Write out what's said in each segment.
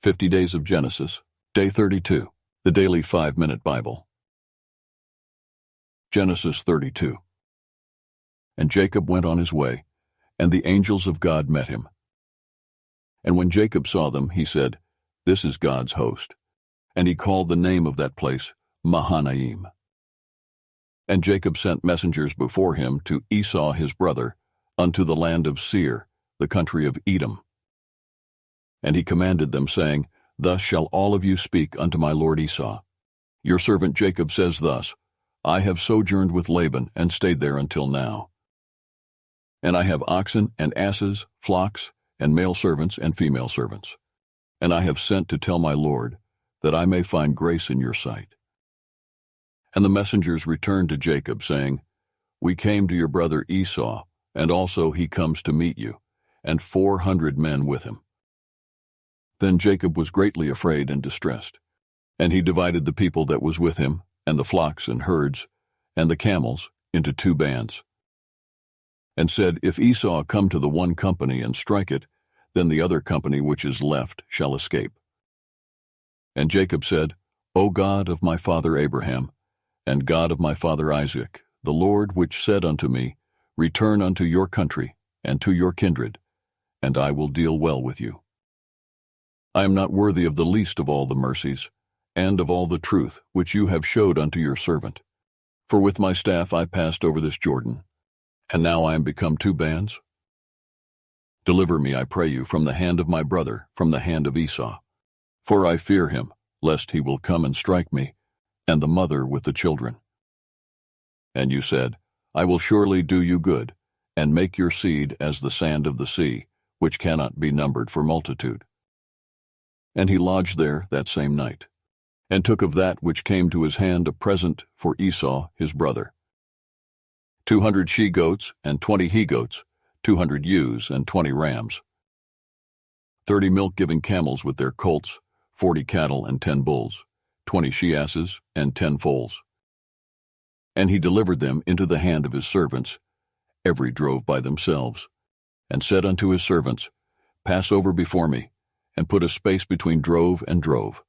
50 Days of Genesis, Day 32, the Daily 5-Minute Bible. Genesis 32. And Jacob went on his way, and the angels of God met him. And when Jacob saw them, he said, "This is God's host." And he called the name of that place Mahanaim. And Jacob sent messengers before him to Esau his brother, unto the land of Seir, the country of Edom. And he commanded them, saying, "Thus shall all of you speak unto my lord Esau. Your servant Jacob says thus, I have sojourned with Laban, and stayed there until now. And I have oxen and asses, flocks, and male servants and female servants. And I have sent to tell my lord, that I may find grace in your sight." And the messengers returned to Jacob, saying, "We came to your brother Esau, and also he comes to meet you, and 400 men with him." Then Jacob was greatly afraid and distressed, and he divided the people that was with him, and the flocks and herds, and the camels, into 2 bands, and said, "If Esau come to the one company and strike it, then the other company which is left shall escape." And Jacob said, "O God of my father Abraham, and God of my father Isaac, the Lord which said unto me, Return unto your country, and to your kindred, and I will deal well with you. I am not worthy of the least of all the mercies, and of all the truth which you have showed unto your servant. For with my staff I passed over this Jordan, and now I am become 2 bands. Deliver me, I pray you, from the hand of my brother, from the hand of Esau. For I fear him, lest he will come and strike me, and the mother with the children. And you said, I will surely do you good, and make your seed as the sand of the sea, which cannot be numbered for multitude." And he lodged there that same night, and took of that which came to his hand a present for Esau his brother: 200 she-goats and 20 he-goats, 200 ewes and 20 rams, 30 milk-giving camels with their colts, 40 cattle and 10 bulls, 20 she-asses and 10 foals. And he delivered them into the hand of his servants, every drove by themselves, and said unto his servants, "Pass over before me, and put a space between drove and drove."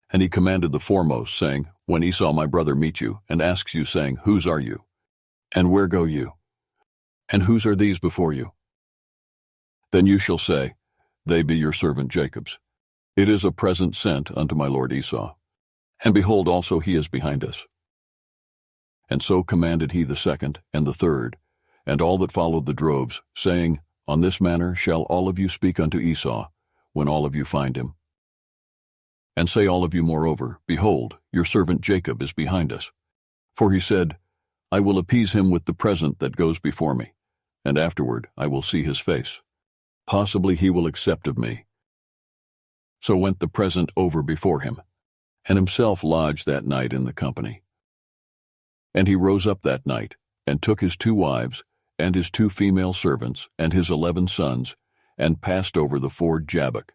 And he commanded the foremost, saying, "When Esau my brother meet you, and asks you, saying, Whose are you? And where go you? And whose are these before you? Then you shall say, They be your servant Jacob's. It is a present sent unto my lord Esau. And behold, also he is behind us." And so commanded he the second and the third, and all that followed the droves, saying, "On this manner shall all of you speak unto Esau, when all of you find him. And say all of you moreover, Behold, your servant Jacob is behind us. For he said, I will appease him with the present that goes before me, and afterward I will see his face. Possibly he will accept of me." So went the present over before him, and himself lodged that night in the company. And he rose up that night, and took his 2 wives, and his 2 female servants, and his 11 sons, and passed over the ford Jabbok.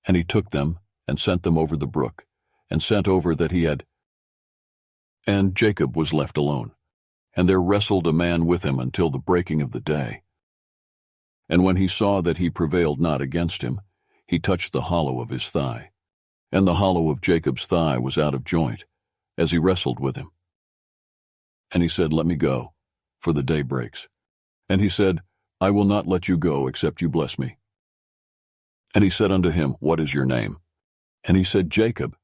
And he took them, and sent them over the brook, and sent over that he had. And Jacob was left alone, and there wrestled a man with him until the breaking of the day. And when he saw that he prevailed not against him, he touched the hollow of his thigh. And the hollow of Jacob's thigh was out of joint, as he wrestled with him. And he said, "Let me go, for the day breaks." And he said, "I will not let you go, except you bless me." And he said unto him, "What is your name?" And he said, "Jacob."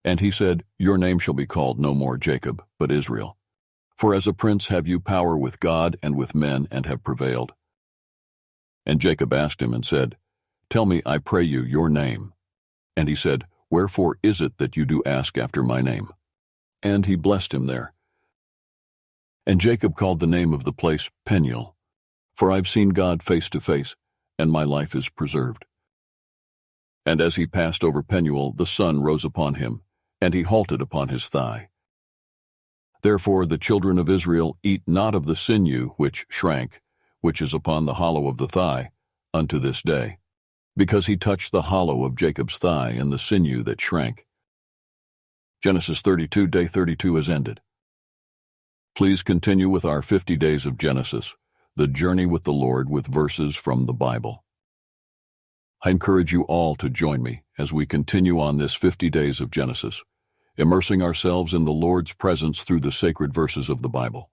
And he said, "Your name shall be called no more Jacob, but Israel. For as a prince have you power with God and with men, and have prevailed." And Jacob asked him and said, "Tell me, I pray you, your name." And he said, "Wherefore is it that you do ask after my name?" And he blessed him there. And Jacob called the name of the place Peniel, for I have seen God face to face, and my life is preserved. And as he passed over Peniel, the sun rose upon him, and he halted upon his thigh. Therefore the children of Israel eat not of the sinew which shrank, which is upon the hollow of the thigh, unto this day, because he touched the hollow of Jacob's thigh and the sinew that shrank. Genesis 32, Day 32 is ended. Please continue with our 50 Days of Genesis, the journey with the Lord with verses from the Bible. I encourage you all to join me as we continue on this 50 days of Genesis, immersing ourselves in the Lord's presence through the sacred verses of the Bible.